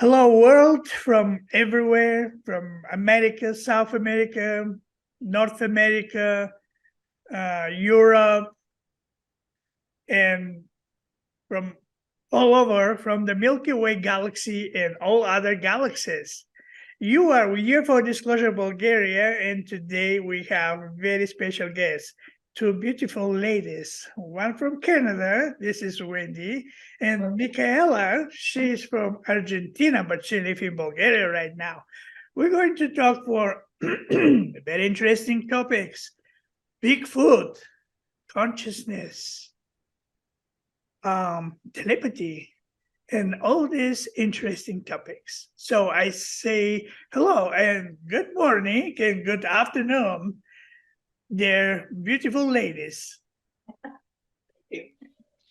Hello, world from everywhere, from America, South America, North America, Europe, and from all over, from the Milky Way galaxy and all other galaxies. You are here for Disclosure Bulgaria, and today we have very special guests. Two beautiful ladies, one from Canada, this is Wendy, and Micaela, she's from Argentina, but she lives in Bulgaria right now. We're going to talk for very interesting topics: Bigfoot, consciousness, telepathy, and all these interesting topics. So I say hello and good morning and good afternoon, dear beautiful ladies.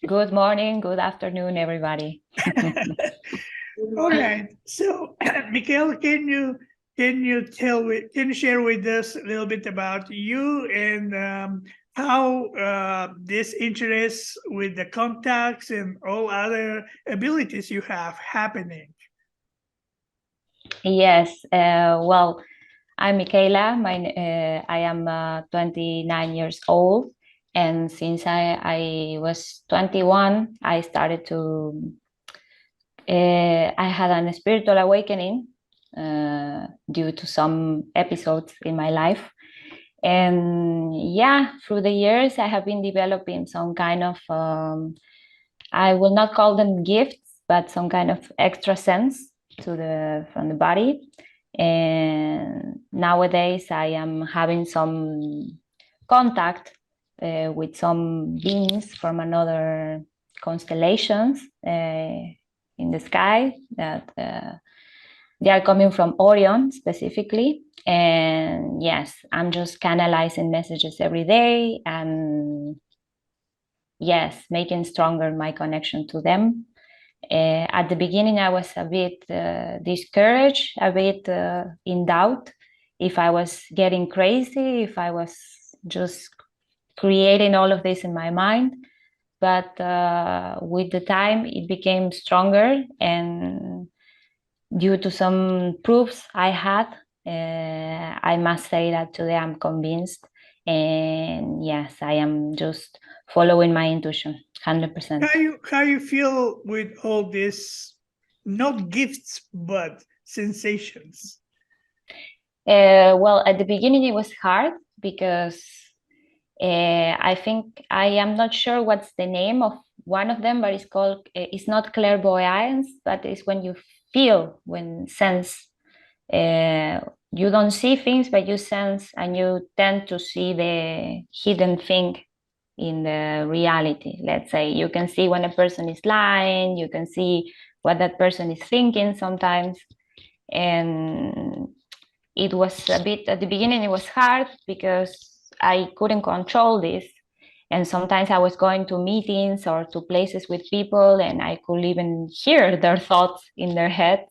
Good morning, good afternoon, everybody. All right. So, Michael, can you share with us a little bit about you and how this interest with the contacts and all other abilities you have happening? Yes, well, I'm Micaela. I am 29 years old, and since I was 21, I started to. I had a spiritual awakening due to some episodes in my life, and yeah, through the years, I have been developing some kind of. I will not call them gifts, but some kind of extra sense from the body. And nowadays I am having some contact with some beings from another constellations in the sky that they are coming from Orion specifically. And yes, I'm just canalizing messages every day and yes, making stronger my connection to them. At the beginning, I was a bit discouraged, a bit in doubt if I was getting crazy, if I was just creating all of this in my mind. But with the time, it became stronger. And due to some proofs I had, I must say that today I'm convinced. And yes, I am just following my intuition 100%. How you feel with all this, not gifts but sensations? Well, at the beginning it was hard because I think I am not sure what's the name of one of them, but it's not clairvoyance, but it's when you feel, when sense. You don't see things, but you sense, and you tend to see the hidden thing in the reality. Let's say you can see when a person is lying, you can see what that person is thinking sometimes. And it was a bit, at the beginning, it was hard because I couldn't control this. And sometimes I was going to meetings or to places with people, and I could even hear their thoughts in their heads.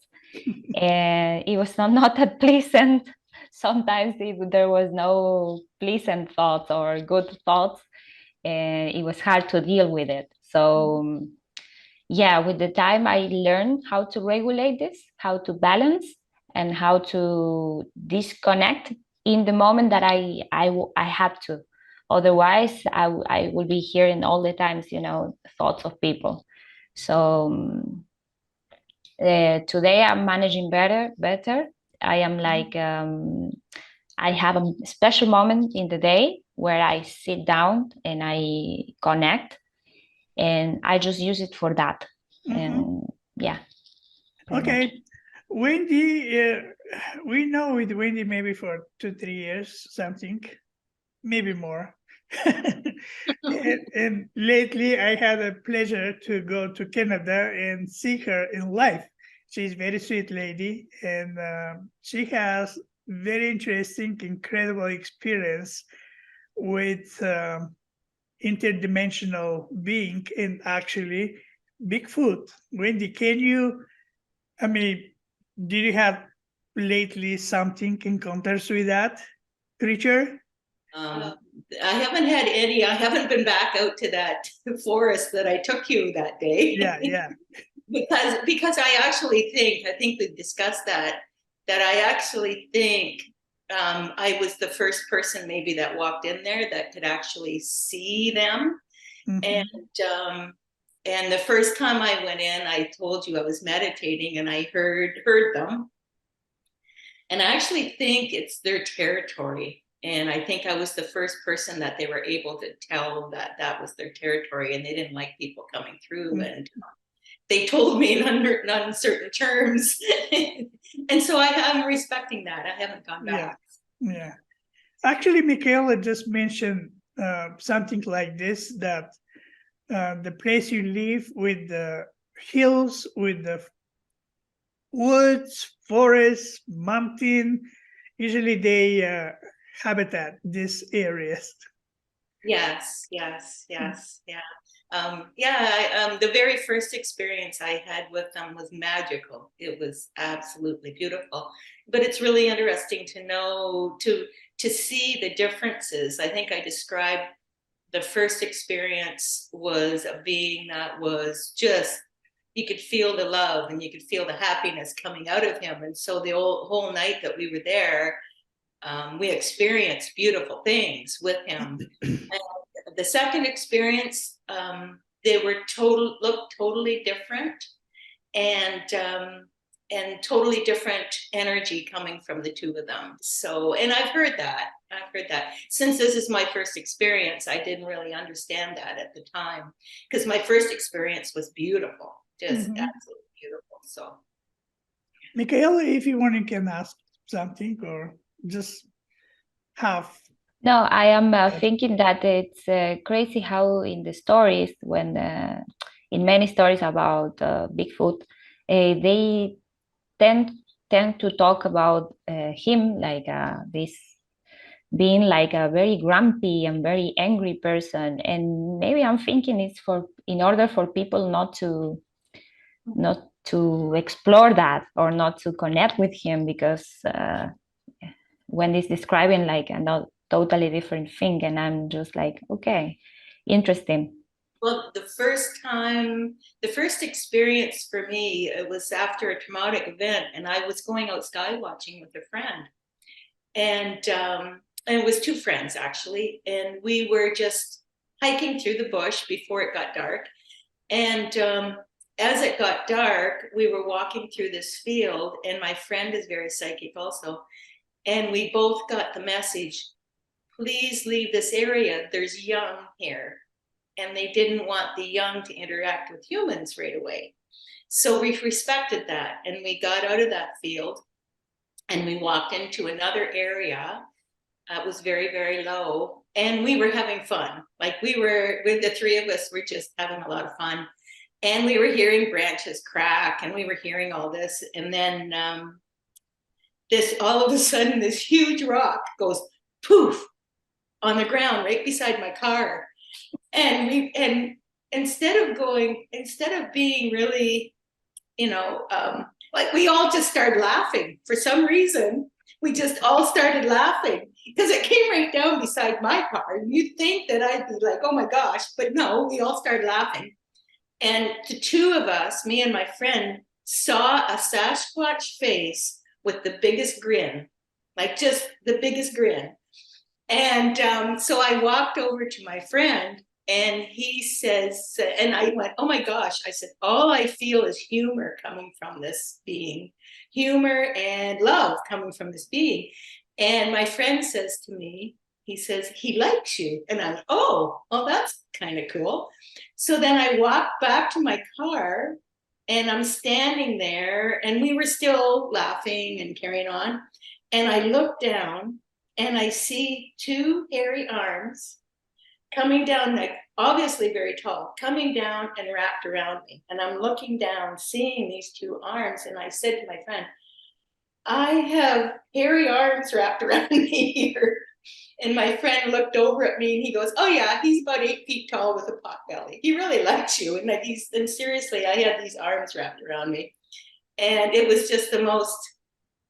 And it was not that pleasant. Sometimes there was no pleasant thoughts or good thoughts, and it was hard to deal with it. So yeah, with the time I learned how to regulate this, how to balance, and how to disconnect in the moment that I have to. Otherwise, I will be hearing all the times, thoughts of people. So today I'm managing better. I am like, I have a special moment in the day where I sit down and I connect, and I just use it for that. And yeah. Okay. Wendy, we know with Wendy maybe for 2-3 years, something, maybe more. and lately I had a pleasure to go to Canada and see her in life. She's a very sweet lady, and she has very interesting, incredible experience with interdimensional being and actually Bigfoot. Wendy, did you have lately something encounters with that creature? I haven't had any. I haven't been back out to that forest that I took you that day. Yeah. because I think we've discussed that I actually think I was the first person maybe that walked in there that could actually see them. And the first time I went in, I told you I was meditating and I heard them. And I actually think it's their territory. And I think I was the first person that they were able to tell that that was their territory, and they didn't like people coming through. And they told me in uncertain terms. And so I'm respecting that. I haven't gone back. Yeah. Actually, Micaela just mentioned something like this, that the place you live with the hills, with the woods, forests, mountain, usually they habitat these areas. Yes. The very first experience I had with them was magical. It was absolutely beautiful. But it's really interesting to know, to see the differences. I think I described the first experience was a being that was just, you could feel the love and you could feel the happiness coming out of him. And so the whole night that we were there, we experienced beautiful things with him. And the second experience, they were looked totally different, and totally different energy coming from the two of them. So, and I've heard that. Since this is my first experience, I didn't really understand that at the time, because my first experience was beautiful, just absolutely beautiful. So, Micaela, if you want, you can ask something or just have. No, I am thinking that it's crazy how in the stories, when in many stories about Bigfoot, they tend to talk about him like this being like a very grumpy and very angry person. And maybe I'm thinking it's in order for people not to explore that or not to connect with him, because when he's describing like a totally different thing, and I'm just like, okay, interesting. Well, the first experience for me, it was after a traumatic event, and I was going out sky watching with a friend, and it was two friends actually, and we were just hiking through the bush before it got dark, and as it got dark, we were walking through this field, and my friend is very psychic also, and we both got the message, please leave this area, there's young here. And they didn't want the young to interact with humans right away. So we respected that, and we got out of that field and we walked into another area. It was very, very low, and we were having fun. Like we were, with the three of us, we're just having a lot of fun. And we were hearing branches crack, and we were hearing all this. And then all of a sudden, this huge rock goes poof on the ground right beside my car. And instead of being really, like we all just started laughing for some reason. We just all started laughing because it came right down beside my car. You'd think that I'd be like, oh my gosh, but no, we all started laughing. And the two of us, me and my friend, saw a Sasquatch face with the biggest grin, like just the biggest grin. And so I walked over to my friend, and he says, and I went, oh my gosh, I said, all I feel is humor coming from this being, humor and love coming from this being. And my friend says to me, he says, he likes you. And I'm, oh, well, that's kind of cool. So then I walked back to my car, and I'm standing there, and we were still laughing and carrying on. And I look down, and I see two hairy arms coming down, like obviously very tall, coming down and wrapped around me. And I'm looking down, seeing these two arms. And I said to my friend, I have hairy arms wrapped around me here. And my friend looked over at me, and he goes, oh yeah, he's about 8 feet tall with a pot belly. He really likes you. And seriously, I had these arms wrapped around me. And it was just the most,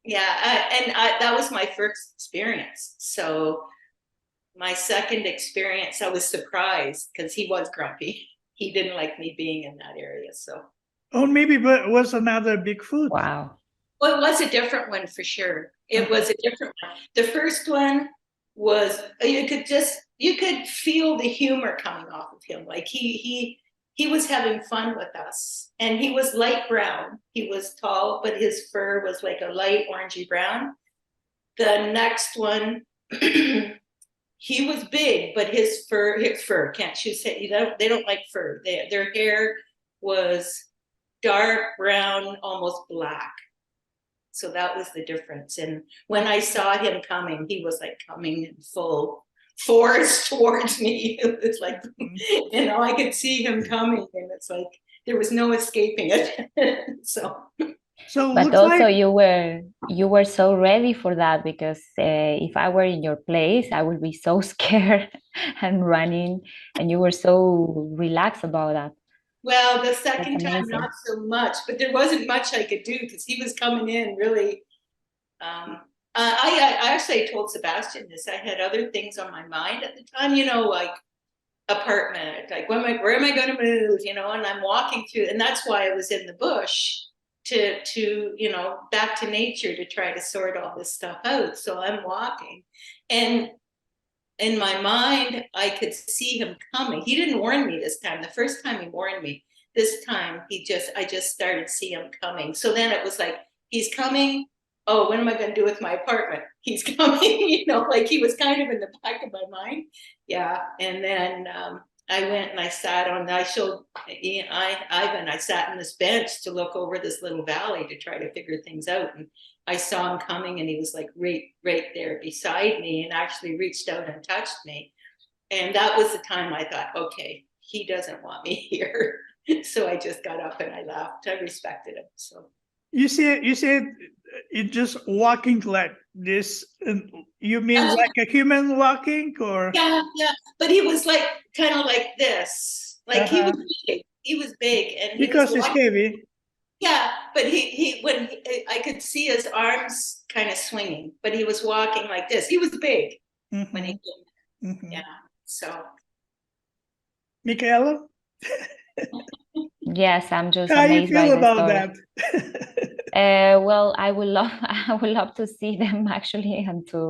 that was my first experience. So my second experience, I was surprised because he was grumpy. He didn't like me being in that area. So Oh, maybe but it was another Bigfoot. Wow. Well, it was a different one for sure. It was a different one. The first one was you could feel the humor coming off of him. Like he was having fun with us, and he was light brown. He was tall, but his fur was like a light orangey brown. The next one, he was big, but his fur can't you say they don't like fur. Their hair was dark brown, almost black. So that was the difference. And when I saw him coming, he was like coming in full force towards me. It was like, you know, I could see him coming, and it's like there was no escaping it. So But looks also like you were so ready for that, because if I were in your place, I would be so scared and running, and you were so relaxed about that. well, the That's second time amazing. not so much, but there wasn't much I could do because he was coming in really. I actually told Sebastian this. I had other things on my mind at the time, you know, like apartment, like where am I going to move, you know, and I'm walking through, and that's why I was in the bush to you know, back to nature to try to sort all this stuff out. So I'm walking, and in my mind I could see him coming. He didn't warn me this time. The first time he warned me. This time I just started to see him coming. So then it was like, he's coming. Oh, what am I going to do with my apartment? He's coming, you know, like he was kind of in the back of my mind. Yeah. And then I went and I sat on, I showed Ivan, I sat on this bench to look over this little valley to try to figure things out. And I saw him coming, and he was like right there beside me, and actually reached out and touched me. And that was the time I thought, okay, he doesn't want me here. So I just got up and I left. I respected him. So you said it just walking like this. You mean like a human walking, or? yeah, but he was like kind of like this. Like he was big. He was big, and he Because was it's heavy. yeah, but I could see his arms kind of swinging, but he was walking like this. He was big when he came. Yeah. So Micaela, Yes, I'm just how you amazed by feel the about story. that? Well, I would love to see them actually, and to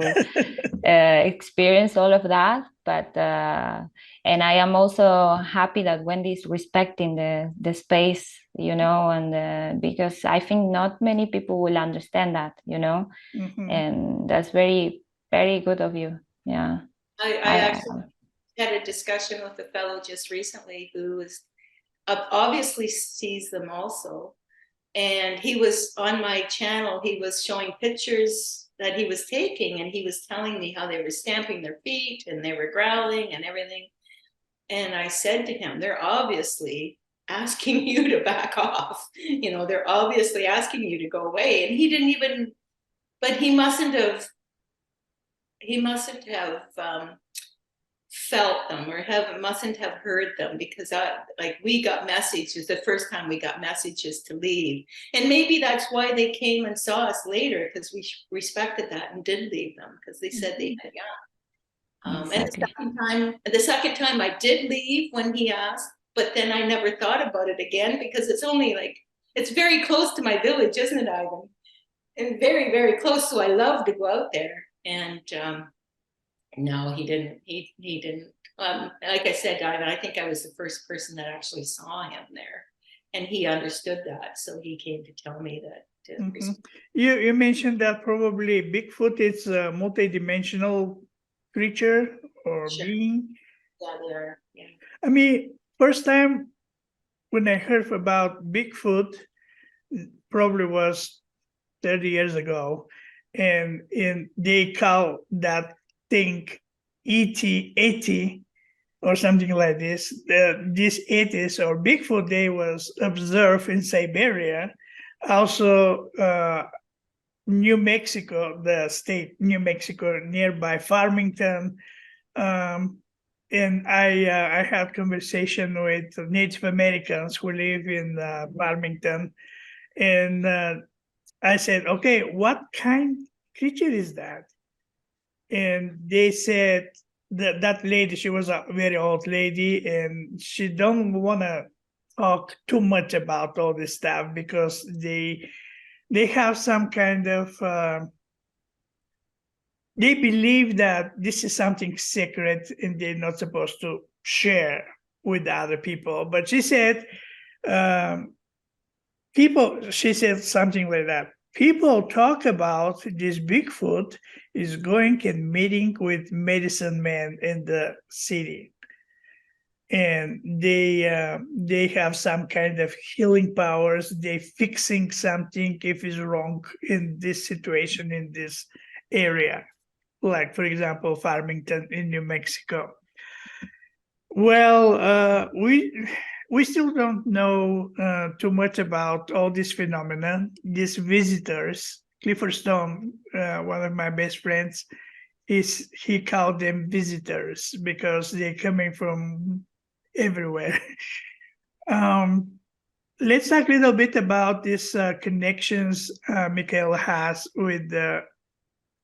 experience all of that. But and I am also happy that Wendy's respecting the space, you know, and because I think not many people will understand that, you know, and that's very, very good of you. Yeah. I actually had a discussion with a fellow just recently who is obviously sees them also. And he was on my channel, he was showing pictures that he was taking, and he was telling me how they were stamping their feet and they were growling and everything. And I said to him, they're obviously asking you to back off. You know, they're obviously asking you to go away. And he didn't even, but he mustn't have felt them, or mustn't have heard them, because we got messages the first time, we got messages to leave, and maybe that's why they came and saw us later, because we respected that and did leave them, because they said they had Exactly. And the second time I did leave when he asked, but then I never thought about it again, because it's only like, it's very close to my village, isn't it, Ivan? And very, very close, so I love to go out there. And no, he didn't. He didn't. Like I said, Ivan, I think I was the first person that actually saw him there, and he understood that, so he came to tell me that. You mentioned that probably Bigfoot is a multidimensional creature or being. Yeah, they are. Yeah. I mean, first time when I heard about Bigfoot, probably was 30 years ago, and they call that thing ET or something like this. This ETs or Bigfoot, they was observed in Siberia, also New Mexico, the state New Mexico, nearby Farmington. And I had conversation with Native Americans who live in Farmington, and I said, okay, what kind creature is that? And they said that lady, she was a very old lady, and she don't want to talk too much about all this stuff because they have some kind of they believe that this is something secret and they're not supposed to share with other people. But she said, she said something like that. People talk about this Bigfoot is going and meeting with medicine men in the city. And they have some kind of healing powers. They fixing something if it's wrong in this situation, in this area. Like, for example, Farmington in New Mexico. Well, we still don't know too much about all these phenomena, these visitors. Clifford Stone, one of my best friends, he called them visitors because they're coming from everywhere. Let's talk a little bit about these connections Micaela has with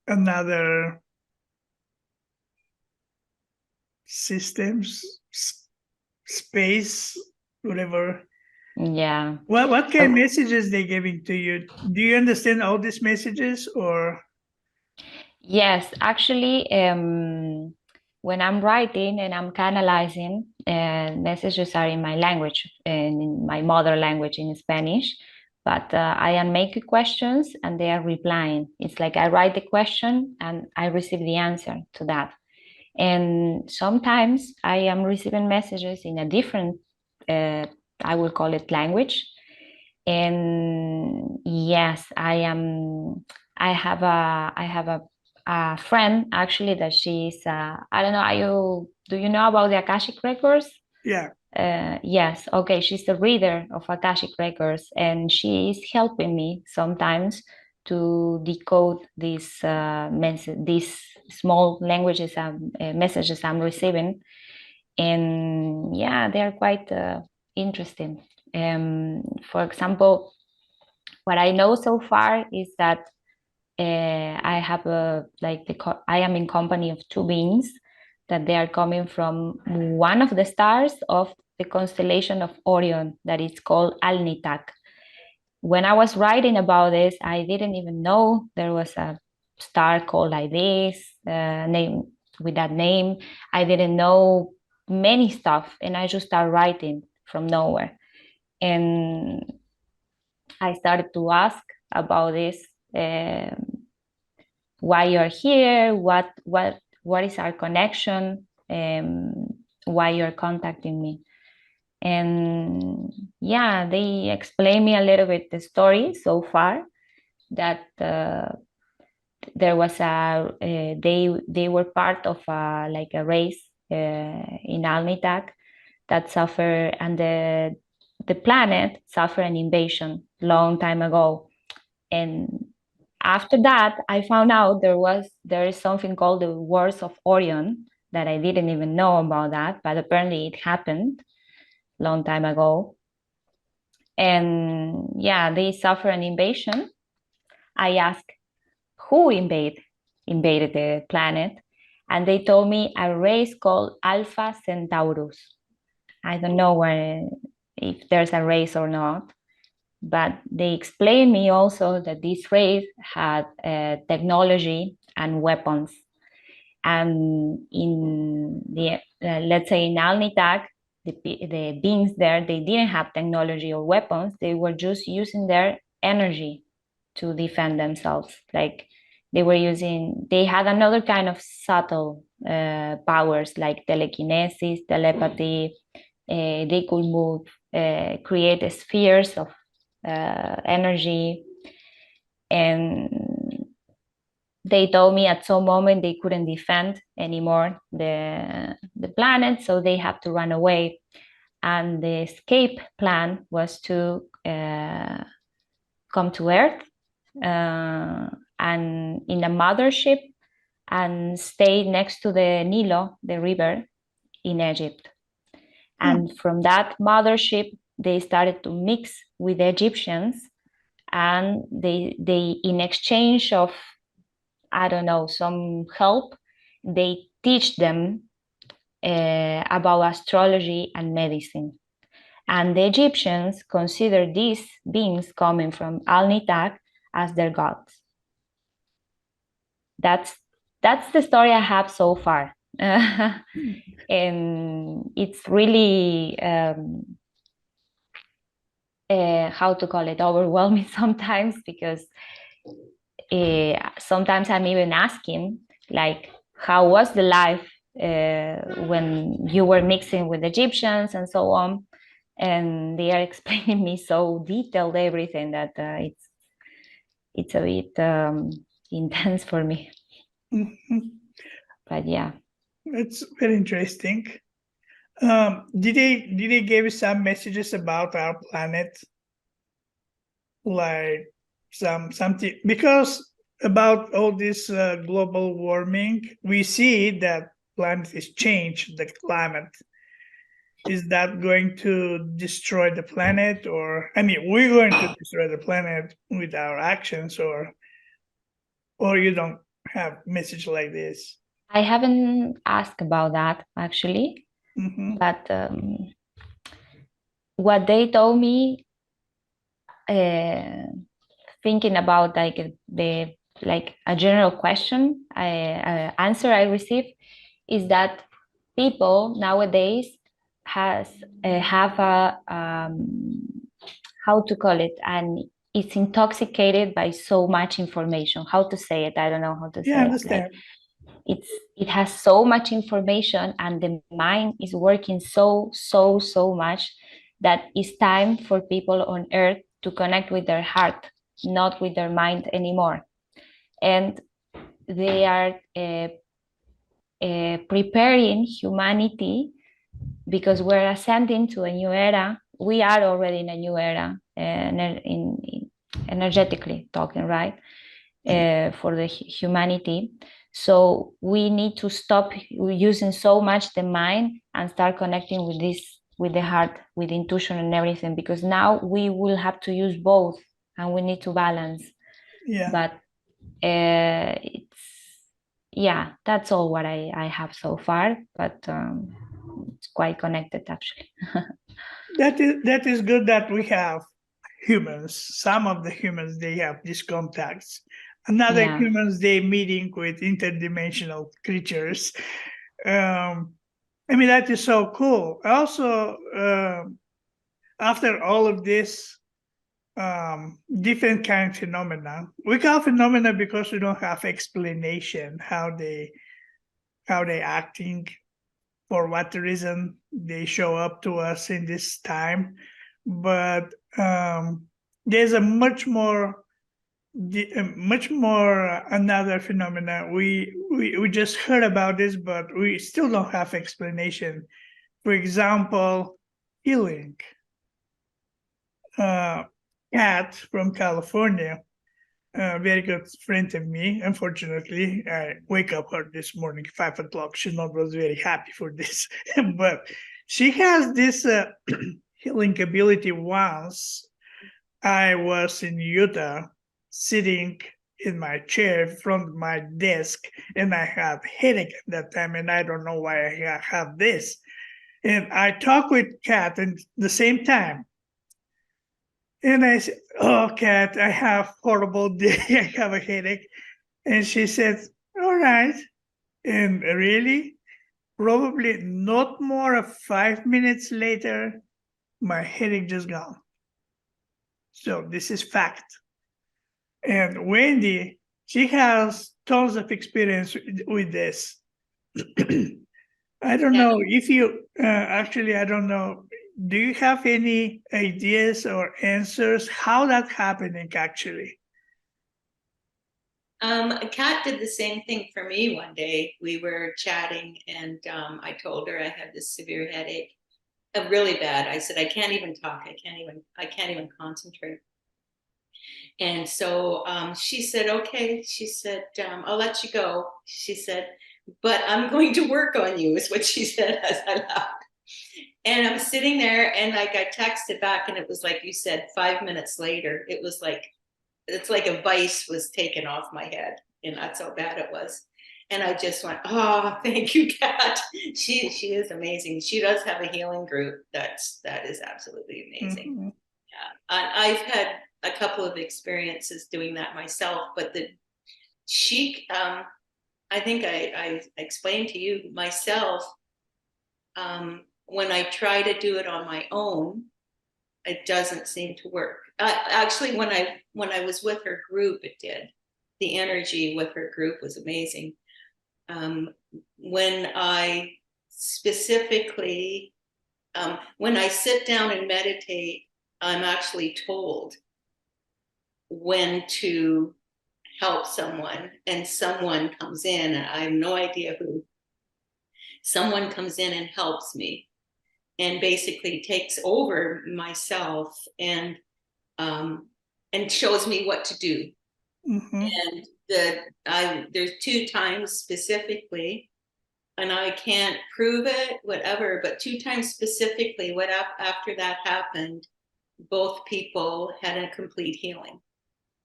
another systems, space, whatever. Yeah. What kind of messages they giving to you? Do you understand all these messages or? Yes, actually, when I'm writing and I'm canalizing, messages are in my language, in my mother language, in Spanish. But I am making questions and they are replying. It's like I write the question and I receive the answer to that. And sometimes I am receiving messages in a different, I will call it language. And yes, I have a friend actually that she's I don't know, do you know about the Akashic records? Yeah. Yes, okay, she's the reader of Akashic records and she is helping me sometimes to decode these small languages messages I'm receiving. And yeah, they're quite interesting. For example, what I know so far is that I have I am in company of two beings that they are coming from one of the stars of the constellation of Orion that is called Alnitak. When I was writing about this, I didn't even know there was a star called like this, name with that name. I didn't know many stuff, and I just started writing from nowhere. And I started to ask about this, why you're here, what is our connection, why you're contacting me. And yeah, they explained me a little bit the story so far, that there was they were part of like a race in Alnitak that suffered, and the planet suffered an invasion long time ago. And after that, I found out there is something called the Wars of Orion that I didn't even know about that, but apparently it happened long time ago. And yeah, they suffered an invasion. I asked who invaded the planet, and they told me a race called Alpha Centaurus. I don't know if there's a race or not, but they explained me also that this race had technology and weapons. And in the let's say in Alnitak, the beings there, they didn't have technology or weapons. They were just using their energy to defend themselves. Like they had another kind of subtle powers like telekinesis, telepathy. They could move, create spheres of energy. And they told me at some moment they couldn't defend anymore the planet, so they had to run away. And the escape plan was to come to Earth and in a mothership and stay next to the Nilo, the river in Egypt. And from that mothership, they started to mix with the Egyptians, and they in exchange of, I don't know, some help, they teach them about astrology and medicine. And the Egyptians considered these beings coming from Al-Nitak as their gods. That's the story I have so far. And it's really, how to call it, overwhelming sometimes, because sometimes I'm even asking, like, how was the life when you were mixing with Egyptians and so on? And they are explaining me so detailed everything that it's a bit intense for me. Mhm. But yeah. It's very interesting. Did they give you some messages about our planet, like something, because about all this global warming, we see that planet is changed, the climate. Is that going to destroy the planet, or I mean, we're going to destroy the planet with our actions, or you don't have message like this? I haven't asked about that actually, Mm-hmm. but what they told me, thinking about like a general question, answer I received is that people nowadays have a how to call it, and it's intoxicated by so much information. How to say it? I don't know how to Yeah, I say it. understand. Like, it has so much information, and the mind is working so much that it's time for people on earth to connect with their heart, not with their mind anymore. And they are preparing humanity, because we're ascending to a new era. We are already in a new era, in energetically talking, right? For the humanity. So we need to stop using so much the mind and start connecting with this, with the heart, with intuition and everything, because now we will have to use both and we need to balance. Yeah. But that's all what I have so far, but it's quite connected actually. That is good that we have humans. Some of the humans, they have these contacts. Another Yeah. humans, they meeting with interdimensional creatures. I mean, that is so cool. Also, after all of this, different kind of phenomena, we call phenomena because we don't have explanation how they acting, for what reason they show up to us in this time. But there's a much more another phenomena. We just heard about this, but we still don't have explanation. For example, healing. Kat from California, a very good friend of me. Unfortunately, I wake up her this morning, 5 o'clock. She not was very happy for this, but she has this healing ability. Once I was in Utah, sitting in my chair in front of my desk, and I had headache at that time, and I don't know why I have this. And I talk with Kat at the same time. And I said, "Oh, Kat, I have horrible day. I have a headache." And she said, "All right." And really, probably not more of 5 minutes later, my headache just gone. So this is fact. And Wendy, she has tons of experience with this. I don't know if you actually, I don't know. Do you have any ideas or answers how that's happening actually? Kat did the same thing for me one day. We were chatting, and I told her I had this severe headache, really bad. I said I can't even talk. I can't even concentrate. And so she said, "Okay." She said, "I'll let you go." She said, "But I'm going to work on you," is what she said as I laughed. And I'm sitting there, and like I texted back, and it was like you said, 5 minutes later, it was like, it's like a vice was taken off my head, and that's how bad it was. And I just went, oh, thank you, Kat. She is amazing. She does have a healing group. That is absolutely amazing. Mm-hmm. Yeah. I've had a couple of experiences doing that myself, but I think I explained to you myself, when I try to do it on my own, it doesn't seem to work. Actually, when I was with her group, it did. The energy with her group was amazing. When I specifically, when I sit down and meditate, I'm actually told when to help someone, and someone comes in, and I have no idea who. Someone comes in and helps me, and basically takes over myself and shows me what to do. Mm-hmm. And there's 2 times specifically, and I can't prove it, whatever, but 2 times specifically, after that happened, both people had a complete healing,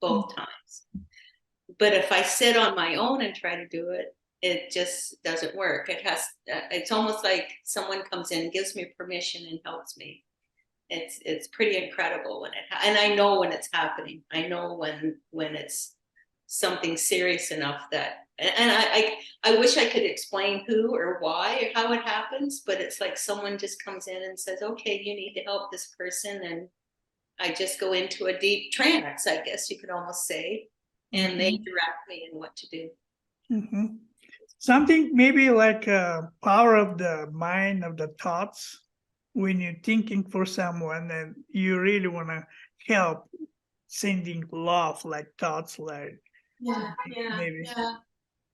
both times. But if I sit on my own and try to do it, it just doesn't work. It's almost like someone comes in, gives me permission, and helps me. It's pretty incredible when and I know when it's happening. I know when it's something serious enough that, and I wish I could explain who or why or how it happens, but it's like someone just comes in and says, okay, you need to help this person, and I just go into a deep trance, I guess you could almost say, and they direct me in what to do. Mm-hmm. Something maybe like a power of the mind, of the thoughts, when you're thinking for someone and you really want to help, sending love, like thoughts, like maybe.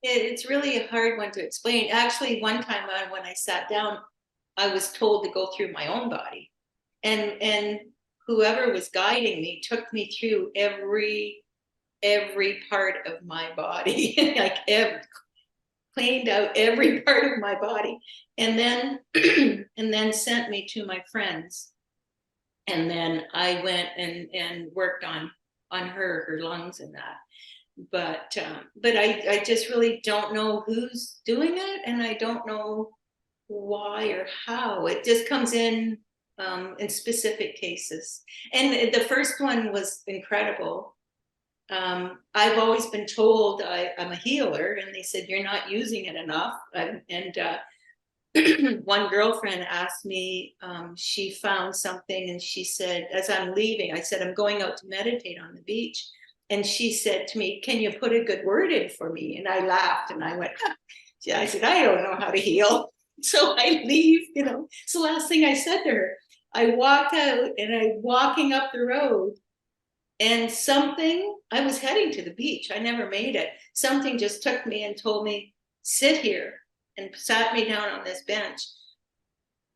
It's really a hard one to explain. Actually, one time when I sat down, I was told to go through my own body, and whoever was guiding me took me through every part of my body, like cleaned out every part of my body, and then and then sent me to my friends, and then I went and worked on her lungs and that. But I just really don't know who's doing it, and I don't know why or how. It just comes in specific cases. And the first one was incredible. I've always been told I'm a healer, and they said you're not using it enough. One girlfriend asked me, she found something, and she said, as I'm leaving, I said, I'm going out to meditate on the beach. And she said to me, can you put a good word in for me? And I laughed, and I went, I said, I don't know how to heal. So I leave, So last thing I said to her, I walked out, and I'm walking up the road, and I was heading to the beach. I never made it. Something just took me and told me, sit here, and sat me down on this bench.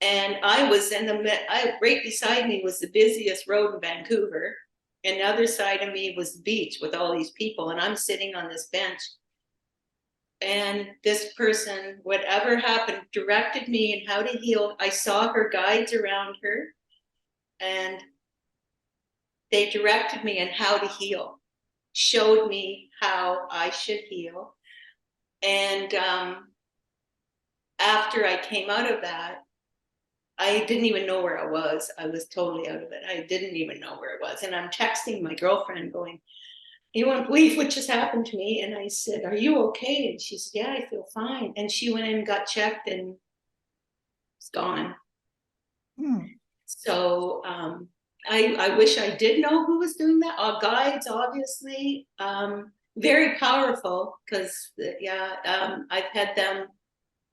And I was right beside me was the busiest road in Vancouver. And the other side of me was the beach with all these people. And I'm sitting on this bench. And this person, whatever happened, directed me in how to heal. I saw her guides around her, and they directed me in how to heal, showed me how I should heal. And after I came out of that, I didn't even know where I was. I was totally out of it. I didn't even know where it was. And I'm texting my girlfriend going, you won't believe what just happened to me. And I said, are you okay? And she said, yeah, I feel fine. And she went in and got checked, and it's gone. So I wish I did know who was doing that. Our guides, obviously, very powerful, because I've had them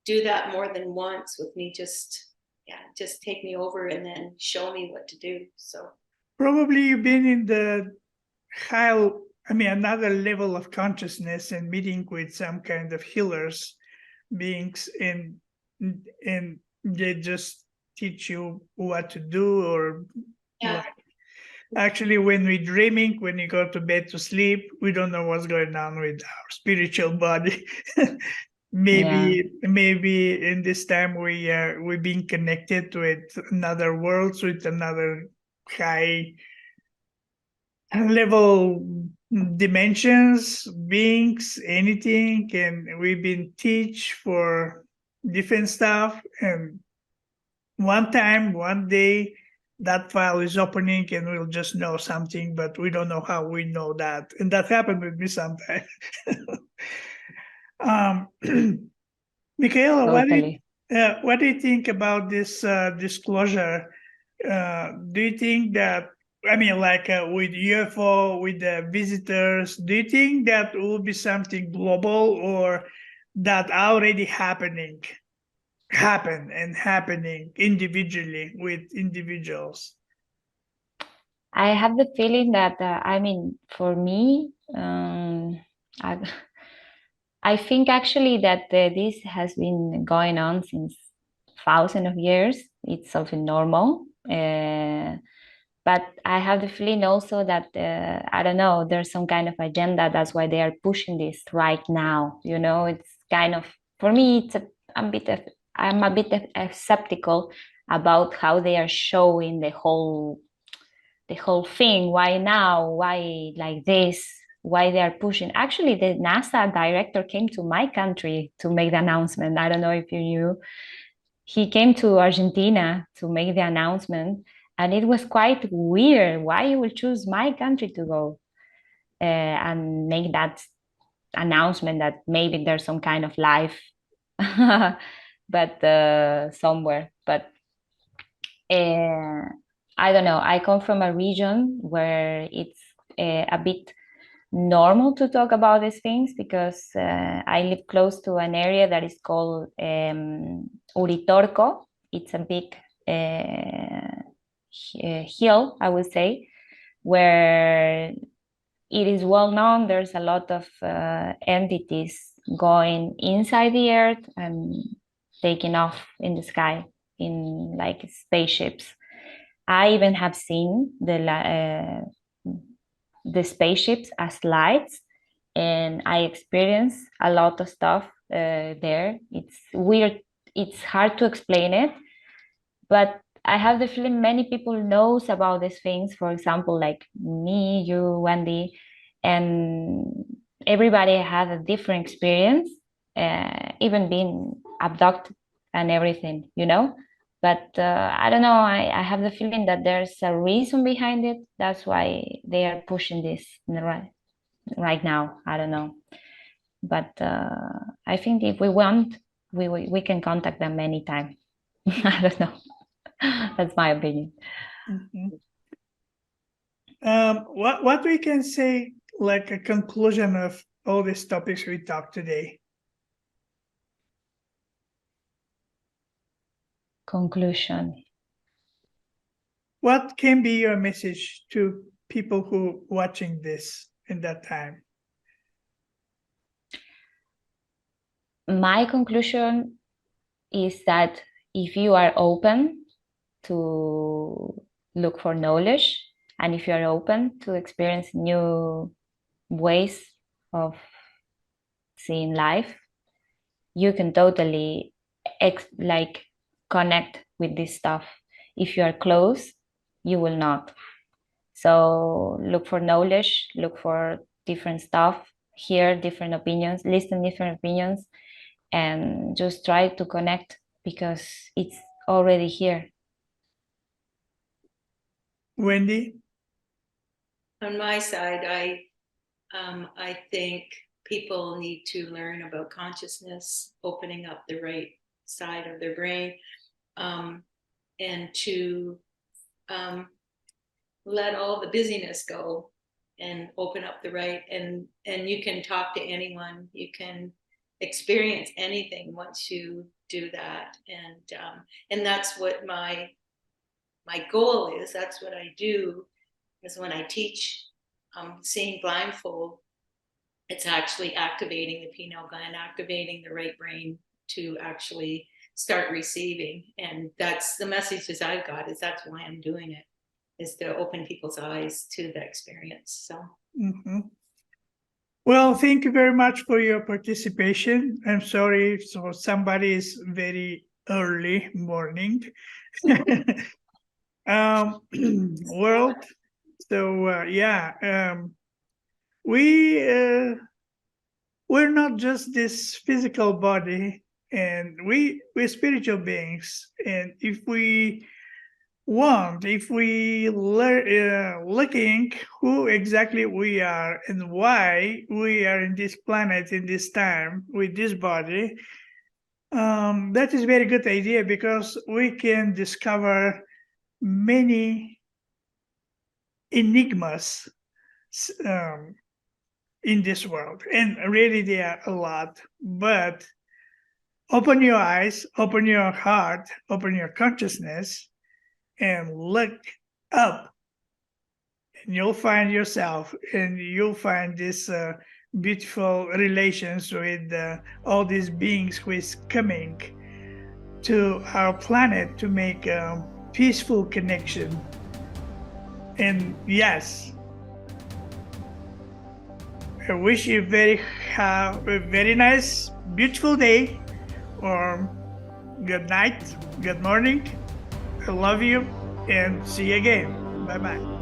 do that more than once with me. Just take me over and then show me what to do. So probably you've been in the another level of consciousness, and meeting with some kind of healers, beings, and they just teach you what to do, or actually, when we're dreaming, when we go to bed to sleep, we don't know what's going on with our spiritual body. Maybe in this time we're being connected with another world, with another high level dimensions, beings, anything, and we've been teach for different stuff. And one time, one day, that file is opening and we'll just know something, but we don't know how we know that. And that happened with me sometimes. um, Micaela, Totally. what do you think about this disclosure? Do you think that, I mean, like with UFO, with the visitors, do you think that will be something global or that already happening? Happening individually with individuals. I have the feeling that, for me, I, I think actually that this has been going on since thousands of years. It's something normal. But I have the feeling also that, I don't know, there's some kind of agenda. That's why they are pushing this right now. You know, it's kind of, for me, I'm a bit skeptical about how they are showing the whole thing. Why now? Why like this? Why they are pushing? Actually, the NASA director came to my country to make the announcement. I don't know if you knew. He came to Argentina to make the announcement, and it was quite weird. Why you will choose my country to go and make that announcement that maybe there's some kind of life, but somewhere. But I don't know. I come from a region where it's a bit normal to talk about these things because I live close to an area that is called Uritorco. It's a big hill, I would say, where it is well known. There's a lot of entities going inside the earth and taking off in the sky in like spaceships. I even have seen the spaceships as lights, and I experienced a lot of stuff there. It's weird. It's hard to explain it, but I have the feeling many people knows about these things. For example, like me, you, Wendy, and everybody has a different experience, even being abducted and everything, you know. But I don't know. I have the feeling that there's a reason behind it. That's why they are pushing this right now. I don't know, but I think if we want, we can contact them anytime. I don't know. That's my opinion. Mm-hmm. What we can say, like a conclusion of all these topics we talked today? Conclusion. What can be your message to people who watching this in that time? My conclusion is that if you are open to look for knowledge, and if you are open to experience new ways of seeing life, you can totally connect with this stuff. If you are close, you will not. So look for knowledge, look for different stuff, hear different opinions, listen different opinions, and just try to connect because it's already here. Wendy? On my side, I think people need to learn about consciousness, opening up the right side of their brain, and to let all the busyness go and open up the right, and you can talk to anyone, you can experience anything once you do that, and that's what my goal is. That's what I do, is when I teach Seeing Blindfold, it's actually activating the pineal gland, activating the right brain to actually start receiving. And that's the messages I've got, is that's why I'm doing it, is to open people's eyes to the experience. So. Mm-hmm. Well, thank you very much for your participation. I'm sorry for somebody is very early morning. World, So we're not just this physical body, and we're spiritual beings. And if we looking who exactly we are and why we are in this planet in this time with this body, that is very good idea, because we can discover many enigmas in this world, and really there are a lot. But open your eyes, open your heart, open your consciousness, and look up, and you'll find yourself, and you'll find this beautiful relations with all these beings who is coming to our planet to make a peaceful connection. And yes, I wish you have a very nice, beautiful day, or good night, good morning. I love you, and see you again. Bye-bye.